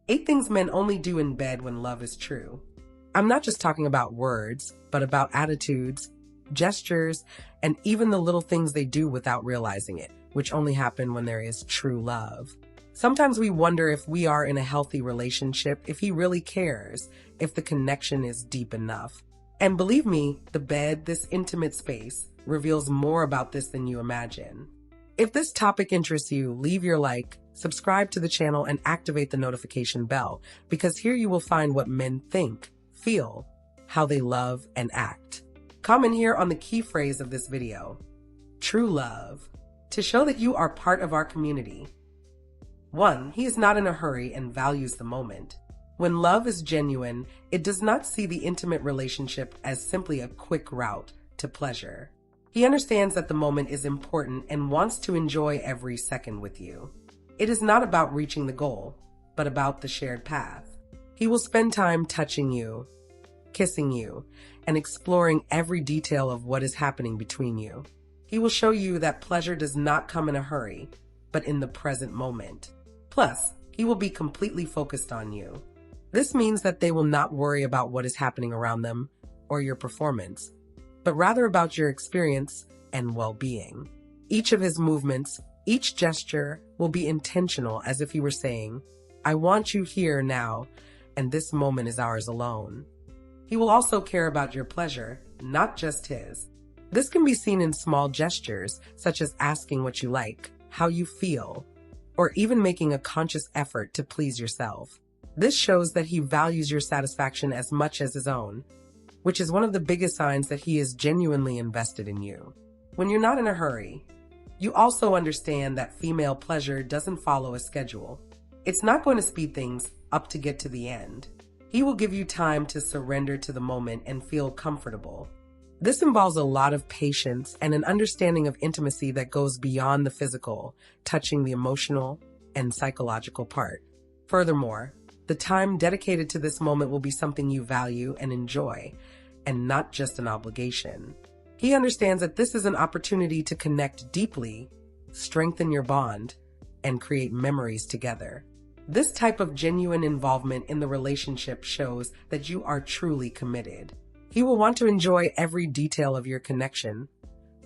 8 things men only do in bed when love is true. I'm not just talking about words, but about attitudes, gestures, and even the little things they do without realizing it, which only happen when there is true love. Sometimes we wonder if we are in a healthy relationship, if he really cares, if the connection is deep enough. And believe me, the bed, this intimate space, reveals more about this than you imagine. If this topic interests you, leave your like, subscribe to the channel, and activate the notification bell, because here you will find what men think, feel, how they love and act. Comment here on the key phrase of this video, true love, to show that you are part of our community. 1. He is not in a hurry and values the moment. When love is genuine, it does not see the intimate relationship as simply a quick route to pleasure. He understands that the moment is important and wants to enjoy every second with you. It is not about reaching the goal, but about the shared path. He will spend time touching you, kissing you, and exploring every detail of what is happening between you. He will show you that pleasure does not come in a hurry, but in the present moment. Plus, he will be completely focused on you. This means that they will not worry about what is happening around them or your performance, but rather about your experience and well-being. Each of his movements, each gesture will be intentional, as if he were saying, I want you here now, and this moment is ours alone. He will also care about your pleasure, not just his. This can be seen in small gestures, such as asking what you like, how you feel, or even making a conscious effort to please yourself. This shows that he values your satisfaction as much as his own, which is one of the biggest signs that he is genuinely invested in you. When you're not in a hurry, you also understand that female pleasure doesn't follow a schedule. It's not going to speed things up to get to the end. He will give you time to surrender to the moment and feel comfortable. This involves a lot of patience and an understanding of intimacy that goes beyond the physical, touching the emotional and psychological part. Furthermore, the time dedicated to this moment will be something you value and enjoy, and not just an obligation. He understands that this is an opportunity to connect deeply, strengthen your bond, and create memories together. This type of genuine involvement in the relationship shows that you are truly committed. He will want to enjoy every detail of your connection,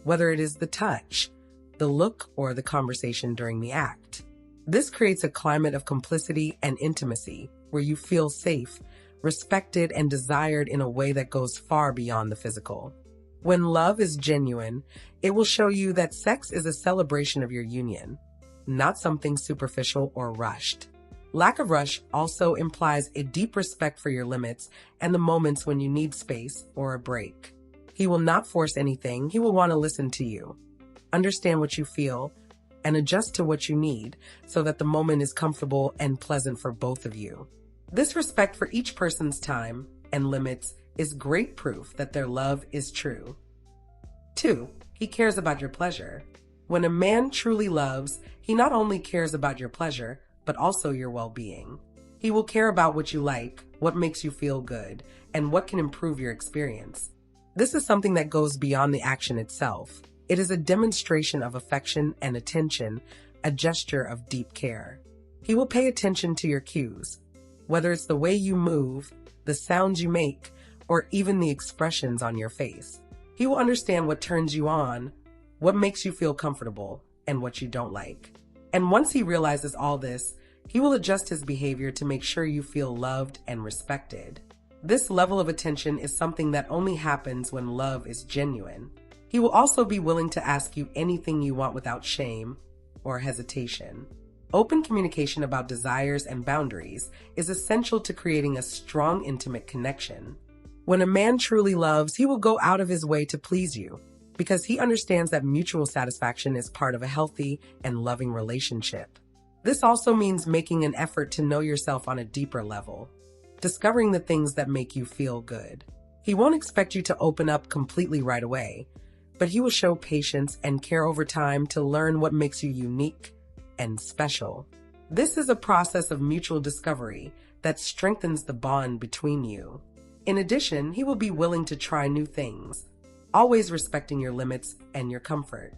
whether it is the touch, the look, or the conversation during the act. This creates a climate of complicity and intimacy where you feel safe, respected, and desired in a way that goes far beyond the physical. When love is genuine, it will show you that sex is a celebration of your union, not something superficial or rushed. Lack of rush also implies a deep respect for your limits and the moments when you need space or a break. He will not force anything. He will want to listen to you, understand what you feel, and adjust to what you need so that the moment is comfortable and pleasant for both of you. This respect for each person's time and limits is great proof that their love is true. 2. He cares about your pleasure. When a man truly loves, he not only cares about your pleasure, but also your well-being. He will care about what you like, what makes you feel good, and what can improve your experience. This is something that goes beyond the action itself. It is a demonstration of affection and attention, a gesture of deep care. He will pay attention to your cues, whether it's the way you move, the sounds you make, or even the expressions on your face. He will understand what turns you on, what makes you feel comfortable, and what you don't like. And once he realizes all this, he will adjust his behavior to make sure you feel loved and respected. This level of attention is something that only happens when love is genuine. He will also be willing to ask you anything you want without shame or hesitation. Open communication about desires and boundaries is essential to creating a strong, intimate connection. When a man truly loves, he will go out of his way to please you, because he understands that mutual satisfaction is part of a healthy and loving relationship. This also means making an effort to know yourself on a deeper level, discovering the things that make you feel good. He won't expect you to open up completely right away, but he will show patience and care over time to learn what makes you unique and special. This is a process of mutual discovery that strengthens the bond between you. In addition, he will be willing to try new things, always respecting your limits and your comfort.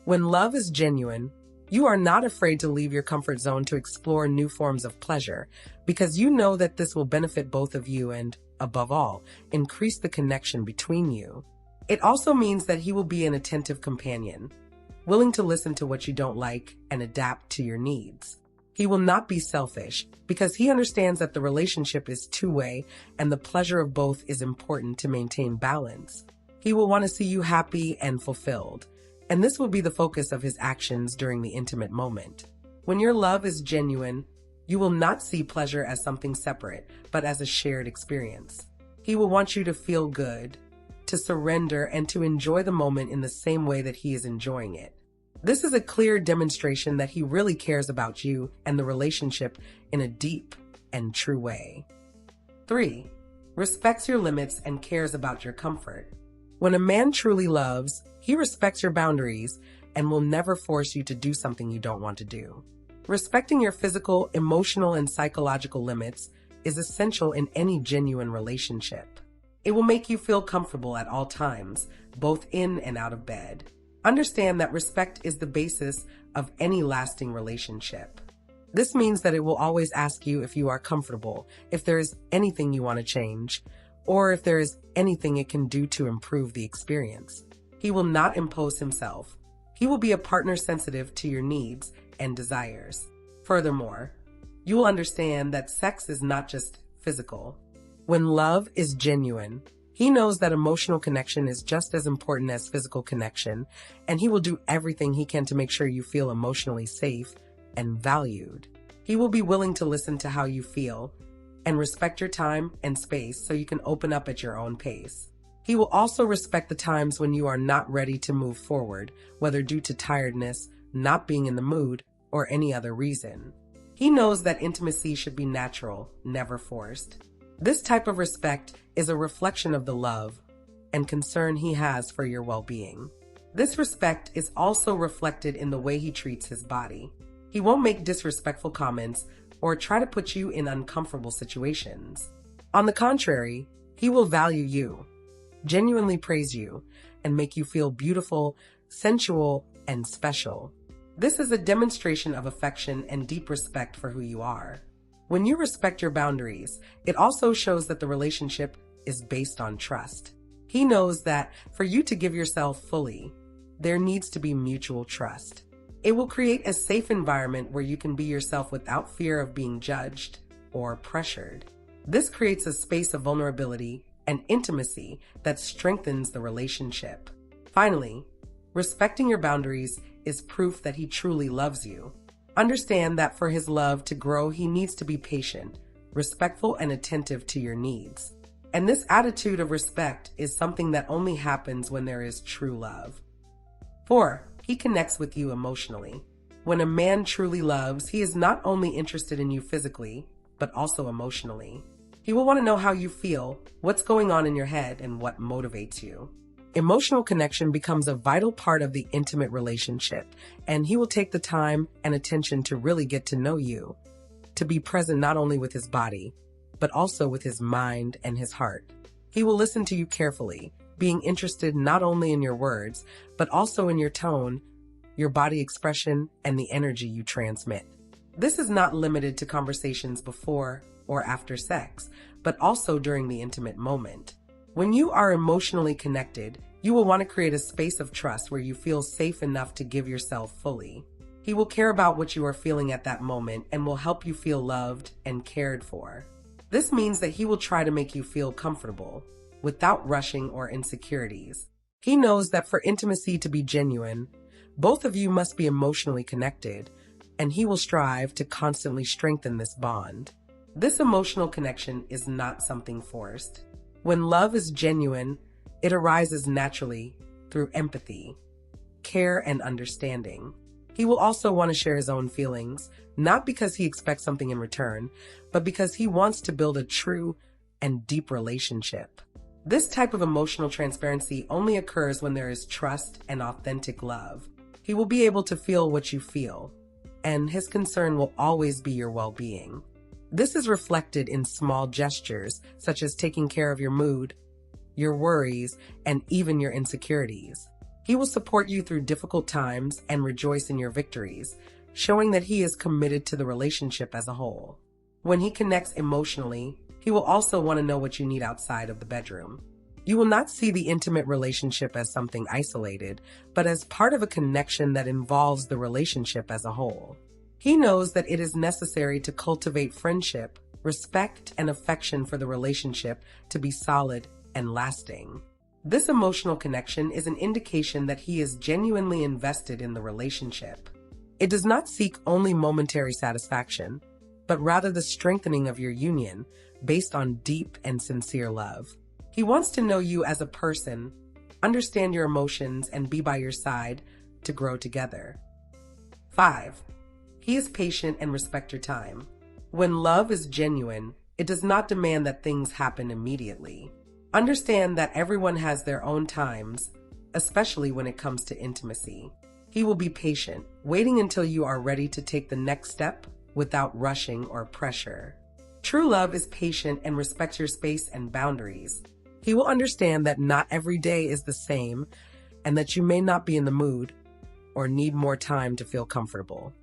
When love is genuine, You are not afraid to leave your comfort zone to explore new forms of pleasure because you know that this will benefit both of you and, above all, increase the connection between you. It also means that he will be an attentive companion, willing to listen to what you don't like and adapt to your needs. He will not be selfish because he understands that the relationship is two-way and the pleasure of both is important to maintain balance. He will want to see you happy and fulfilled, and this will be the focus of his actions during the intimate moment. When your love is genuine, you will not see pleasure as something separate, but as a shared experience. He will want you to feel good, to surrender, and to enjoy the moment in the same way that he is enjoying it. This is a clear demonstration that he really cares about you and the relationship in a deep and true way. 3. Respects your limits and cares about your comfort. When a man truly loves, he respects your boundaries and will never force you to do something you don't want to do. Respecting your physical, emotional, and psychological limits is essential in any genuine relationship. It will make you feel comfortable at all times, both in and out of bed. Understand that respect is the basis of any lasting relationship. This means that it will always ask you if you are comfortable, if there is anything you want to change, or if there is anything it can do to improve the experience. He will not impose himself. He will be a partner sensitive to your needs and desires. Furthermore, you will understand that sex is not just physical. When love is genuine, he knows that emotional connection is just as important as physical connection, and he will do everything he can to make sure you feel emotionally safe and valued. He will be willing to listen to how you feel and respect your time and space so you can open up at your own pace. He will also respect the times when you are not ready to move forward, whether due to tiredness, not being in the mood, or any other reason. He knows that intimacy should be natural, never forced. This type of respect is a reflection of the love and concern he has for your well-being. This respect is also reflected in the way he treats his body. He won't make disrespectful comments or try to put you in uncomfortable situations. On the contrary, he will value you, genuinely praise you, and make you feel beautiful, sensual, and special. This is a demonstration of affection and deep respect for who you are. When you respect your boundaries, it also shows that the relationship is based on trust. He knows that for you to give yourself fully, there needs to be mutual trust. It will create a safe environment where you can be yourself without fear of being judged or pressured. This creates a space of vulnerability and intimacy that strengthens the relationship. Finally, respecting your boundaries is proof that he truly loves you. Understand that for his love to grow, he needs to be patient, respectful, and attentive to your needs. And this attitude of respect is something that only happens when there is true love. 4. He connects with you emotionally. When a man truly loves, he is not only interested in you physically, but also emotionally. He will want to know how you feel, what's going on in your head, and what motivates you. Emotional connection becomes a vital part of the intimate relationship, and he will take the time and attention to really get to know you, to be present not only with his body, but also with his mind and his heart. He will listen to you carefully, being interested not only in your words, but also in your tone, your body expression, and the energy you transmit. This is not limited to conversations before or after sex, but also during the intimate moment. When you are emotionally connected, you will want to create a space of trust where you feel safe enough to give yourself fully. He will care about what you are feeling at that moment and will help you feel loved and cared for. This means that he will try to make you feel comfortable, without rushing or insecurities. He knows that for intimacy to be genuine, both of you must be emotionally connected, and he will strive to constantly strengthen this bond. This emotional connection is not something forced. When love is genuine, it arises naturally through empathy, care, and understanding. He will also want to share his own feelings, not because he expects something in return, but because he wants to build a true and deep relationship. This type of emotional transparency only occurs when there is trust and authentic love. He will be able to feel what you feel, and his concern will always be your well-being. This is reflected in small gestures, such as taking care of your mood, your worries, and even your insecurities. He will support you through difficult times and rejoice in your victories, showing that he is committed to the relationship as a whole. When he connects emotionally, he will also want to know what you need outside of the bedroom. You will not see the intimate relationship as something isolated, but as part of a connection that involves the relationship as a whole. He knows that it is necessary to cultivate friendship, respect, and affection for the relationship to be solid and lasting. This emotional connection is an indication that he is genuinely invested in the relationship. It does not seek only momentary satisfaction, but rather the strengthening of your union based on deep and sincere love. He wants to know you as a person, understand your emotions, and be by your side to grow together. 5. He is patient and respects your time. When love is genuine, it does not demand that things happen immediately. Understand that everyone has their own times, especially when it comes to intimacy. He will be patient, waiting until you are ready to take the next step without rushing or pressure. True love is patient and respects your space and boundaries. He will understand that not every day is the same and that you may not be in the mood or need more time to feel comfortable.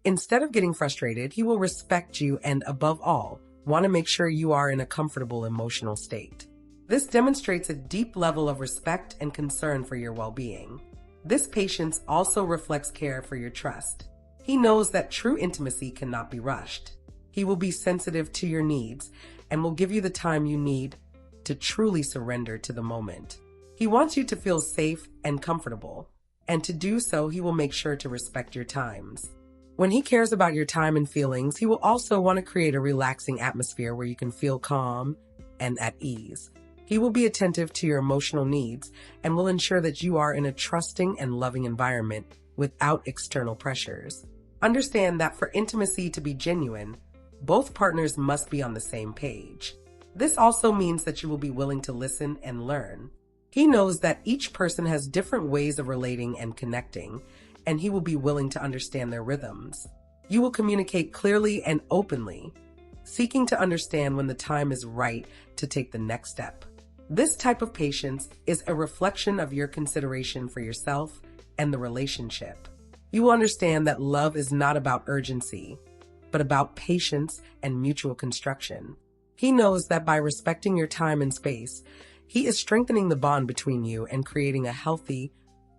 Instead of getting frustrated, he will respect you and, above all, want to make sure you are in a comfortable emotional state. This demonstrates a deep level of respect and concern for your well-being. This patience also reflects care for your trust. He knows that true intimacy cannot be rushed. He will be sensitive to your needs and will give you the time you need to truly surrender to the moment. He wants you to feel safe and comfortable, and to do so, he will make sure to respect your times. When he cares about your time and feelings, he will also want to create a relaxing atmosphere where you can feel calm and at ease. He will be attentive to your emotional needs and will ensure that you are in a trusting and loving environment without external pressures. Understand that for intimacy to be genuine, both partners must be on the same page. This also means that you will be willing to listen and learn. He knows that each person has different ways of relating and connecting, and he will be willing to understand their rhythms. You will communicate clearly and openly, seeking to understand when the time is right to take the next step. This type of patience is a reflection of your consideration for yourself and the relationship. You will understand that love is not about urgency, but about patience and mutual construction. He knows that by respecting your time and space, he is strengthening the bond between you and creating a healthy,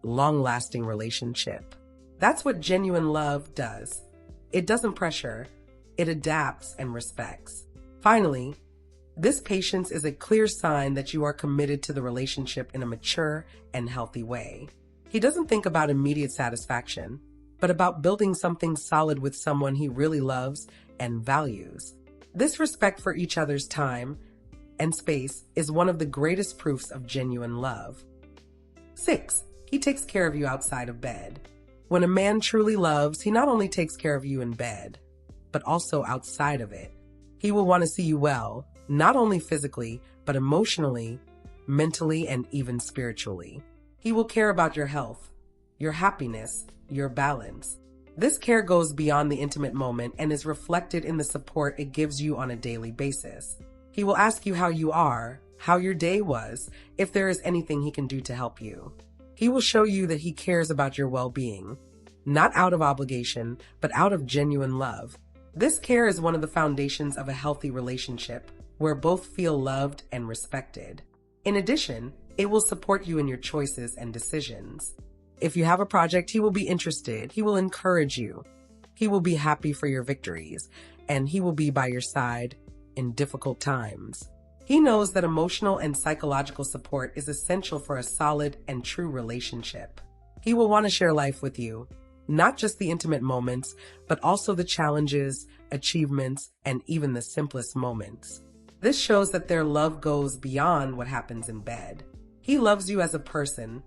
long-lasting relationship. That's what genuine love does. It doesn't pressure, it adapts and respects. Finally, this patience is a clear sign that you are committed to the relationship in a mature and healthy way. He doesn't think about immediate satisfaction, but about building something solid with someone he really loves and values. This respect for each other's time and space is one of the greatest proofs of genuine love. 6. He takes care of you outside of bed. When a man truly loves, he not only takes care of you in bed, but also outside of it. He will want to see you well, not only physically, but emotionally, mentally, and even spiritually. He will care about your health, your happiness, your balance. This care goes beyond the intimate moment and is reflected in the support it gives you on a daily basis. He will ask you how you are, how your day was, if there is anything he can do to help you. He will show you that he cares about your well-being, not out of obligation, but out of genuine love. This care is one of the foundations of a healthy relationship, where both feel loved and respected. In addition, it will support you in your choices and decisions. If you have a project, he will be interested. He will encourage you. He will be happy for your victories, and he will be by your side in difficult times. He knows that emotional and psychological support is essential for a solid and true relationship. He will want to share life with you, not just the intimate moments, but also the challenges, achievements, and even the simplest moments. This shows that their love goes beyond what happens in bed. He loves you as a person,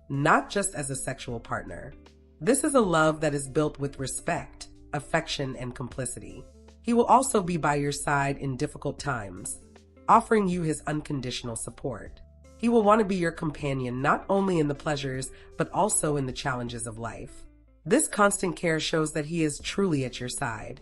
not just as a sexual partner. This is a love that is built with respect, affection, and complicity. He will also be by your side in difficult times, offering you his unconditional support. He will want to be your companion not only in the pleasures, but also in the challenges of life. This constant care shows that he is truly at your side,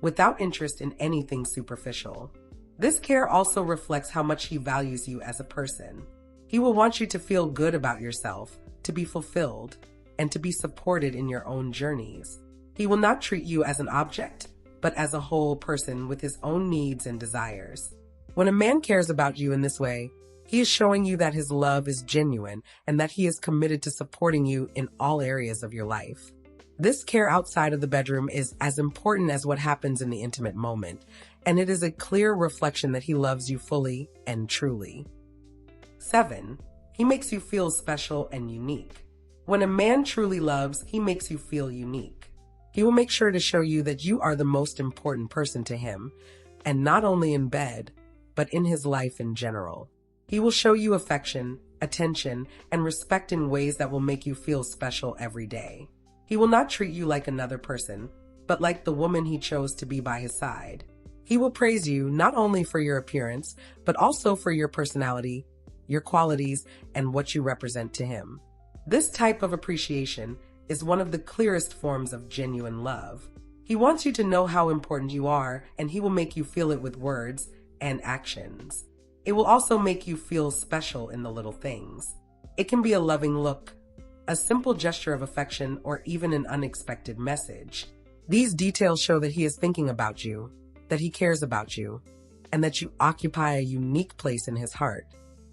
without interest in anything superficial. This care also reflects how much he values you as a person. He will want you to feel good about yourself, to be fulfilled and to be supported in your own journeys. He will not treat you as an object, but as a whole person with his own needs and desires. When a man cares about you in this way, he is showing you that his love is genuine and that he is committed to supporting you in all areas of your life. This care outside of the bedroom is as important as what happens in the intimate moment, and it is a clear reflection that he loves you fully and truly. 7. He makes you feel special and unique. When a man truly loves, he makes you feel unique. He will make sure to show you that you are the most important person to him, and not only in bed, but in his life in general. He will show you affection, attention, and respect in ways that will make you feel special every day. He will not treat you like another person, but like the woman he chose to be by his side. He will praise you not only for your appearance, but also for your personality, your qualities, and what you represent to him. This type of appreciation is one of the clearest forms of genuine love. He wants you to know how important you are, and he will make you feel it with words and actions. It will also make you feel special in the little things. It can be a loving look, a simple gesture of affection, or even an unexpected message. These details show that he is thinking about you, that he cares about you, and that you occupy a unique place in his heart.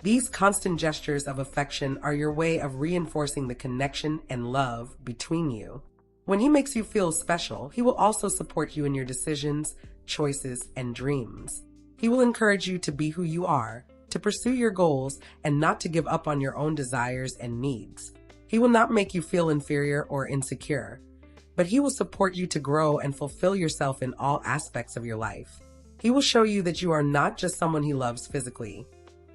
These constant gestures of affection are your way of reinforcing the connection and love between you. When he makes you feel special, he will also support you in your decisions, choices, and dreams. He will encourage you to be who you are, to pursue your goals, and not to give up on your own desires and needs. He will not make you feel inferior or insecure, but he will support you to grow and fulfill yourself in all aspects of your life. He will show you that you are not just someone he loves physically,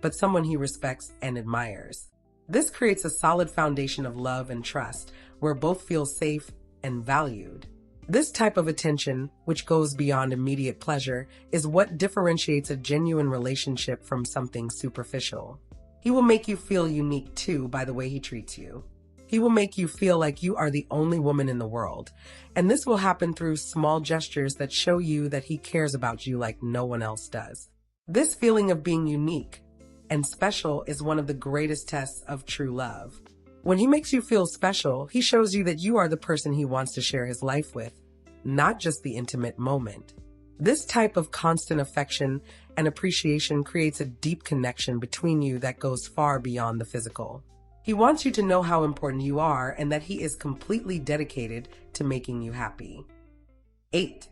but someone he respects and admires. This creates a solid foundation of love and trust, where both feel safe and valued. This type of attention, which goes beyond immediate pleasure, is what differentiates a genuine relationship from something superficial. He will make you feel unique too by the way he treats you. He will make you feel like you are the only woman in the world, and this will happen through small gestures that show you that he cares about you like no one else does. This feeling of being unique and special is one of the greatest tests of true love. When he makes you feel special, he shows you that you are the person he wants to share his life with, not just the intimate moment. This type of constant affection and appreciation creates a deep connection between you that goes far beyond the physical. He wants you to know how important you are and that he is completely dedicated to making you happy. 8.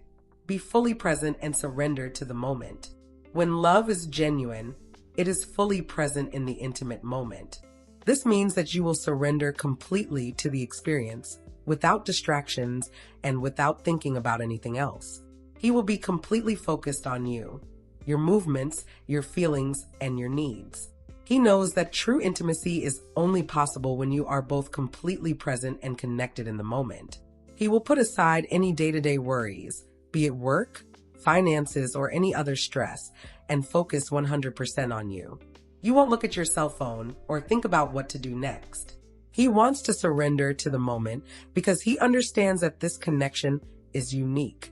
Be fully present and surrender to the moment. When love is genuine, it is fully present in the intimate moment. This means that you will surrender completely to the experience, without distractions and without thinking about anything else. He will be completely focused on you, your movements, your feelings, and your needs. He knows that true intimacy is only possible when you are both completely present and connected in the moment. He will put aside any day-to-day worries, be it work, finances, or any other stress, and focus 100% on you. You won't look at your cell phone or think about what to do next. He wants to surrender to the moment because he understands that this connection is unique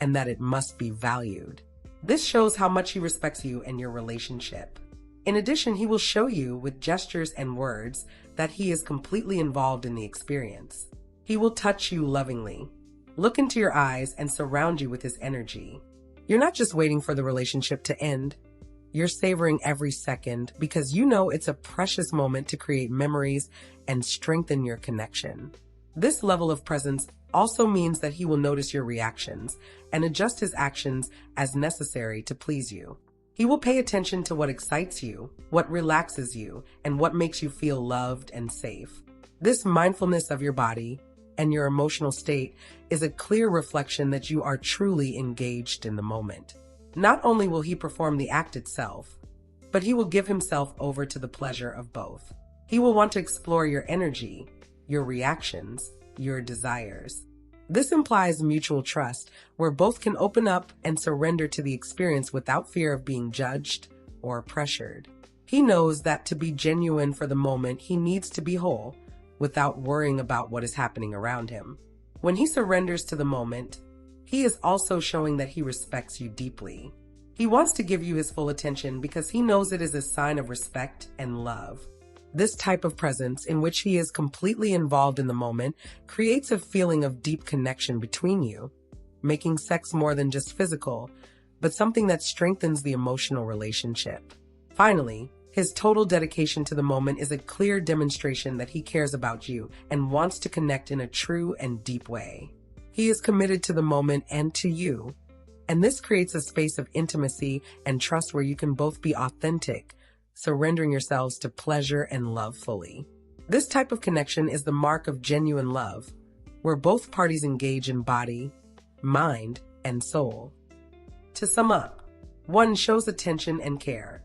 and that it must be valued. This shows how much he respects you and your relationship. In addition, he will show you with gestures and words that he is completely involved in the experience. He will touch you lovingly, look into your eyes, and surround you with his energy. You're not just waiting for the relationship to end. You're savoring every second because you know it's a precious moment to create memories and strengthen your connection. This level of presence also means that he will notice your reactions and adjust his actions as necessary to please you. He will pay attention to what excites you, what relaxes you, and what makes you feel loved and safe. This mindfulness of your body and your emotional state is a clear reflection that you are truly engaged in the moment. Not only will he perform the act itself, but he will give himself over to the pleasure of both. He will want to explore your energy, your reactions, your desires. This implies mutual trust, where both can open up and surrender to the experience without fear of being judged or pressured. He knows that to be genuine for the moment, he needs to be whole without worrying about what is happening around him. When he surrenders to the moment, he is also showing that he respects you deeply. He wants to give you his full attention because he knows it is a sign of respect and love. This type of presence, in which he is completely involved in the moment, creates a feeling of deep connection between you, making sex more than just physical, but something that strengthens the emotional relationship. Finally, his total dedication to the moment is a clear demonstration that he cares about you and wants to connect in a true and deep way. He is committed to the moment and to you, and this creates a space of intimacy and trust where you can both be authentic, surrendering yourselves to pleasure and love fully. This type of connection is the mark of genuine love, where both parties engage in body, mind, and soul. To sum up, 1. Shows attention and care.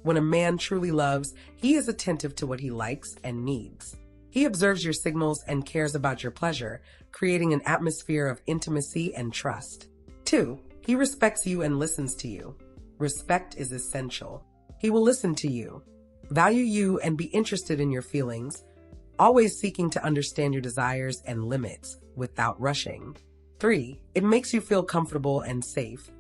When a man truly loves, he is attentive to what he likes and needs. He observes your signals and cares about your pleasure, creating an atmosphere of intimacy and trust. 2. He respects you and listens to you. Respect is essential. He will listen to you, value you, and be interested in your feelings, always seeking to understand your desires and limits without rushing. 3. It makes you feel comfortable and safe.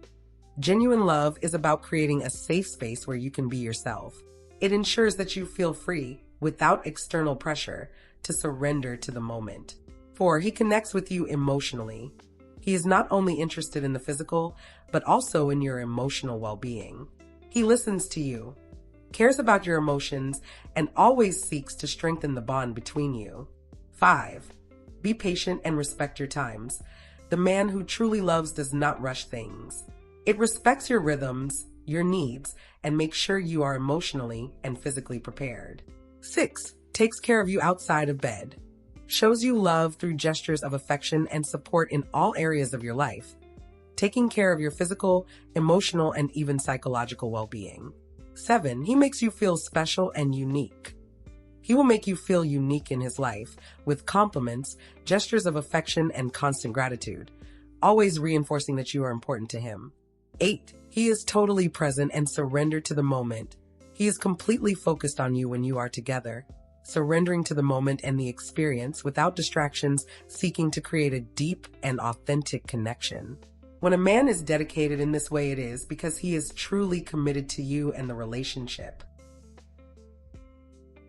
Genuine love is about creating a safe space where you can be yourself. It ensures that you feel free, without external pressure, to surrender to the moment. 4. He connects with you emotionally. He is not only interested in the physical, but also in your emotional well-being. He listens to you, cares about your emotions, and always seeks to strengthen the bond between you. 5. Be patient and respect your times. The man who truly loves does not rush things. It respects your rhythms, your needs, and makes sure you are emotionally and physically prepared. 6. Takes care of you outside of bed. Shows you love through gestures of affection and support in all areas of your life, taking care of your physical, emotional, and even psychological well-being. 7. He makes you feel special and unique. He will make you feel unique in his life with compliments, gestures of affection, and constant gratitude, always reinforcing that you are important to him. 8. He is totally present and surrendered to the moment. He is completely focused on you when you are together, surrendering to the moment and the experience without distractions, seeking to create a deep and authentic connection. When a man is dedicated in this way, it is because he is truly committed to you and the relationship.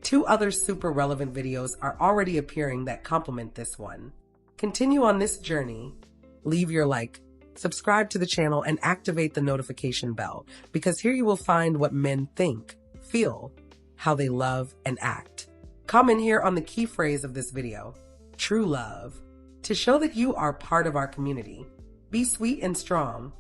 2 other super relevant videos are already appearing that complement this one. Continue on this journey. Leave your like, subscribe to the channel, and activate the notification bell, because here you will find what men think, feel, how they love, and act. Comment here on the key phrase of this video, true love, to show that you are part of our community. Be sweet and strong.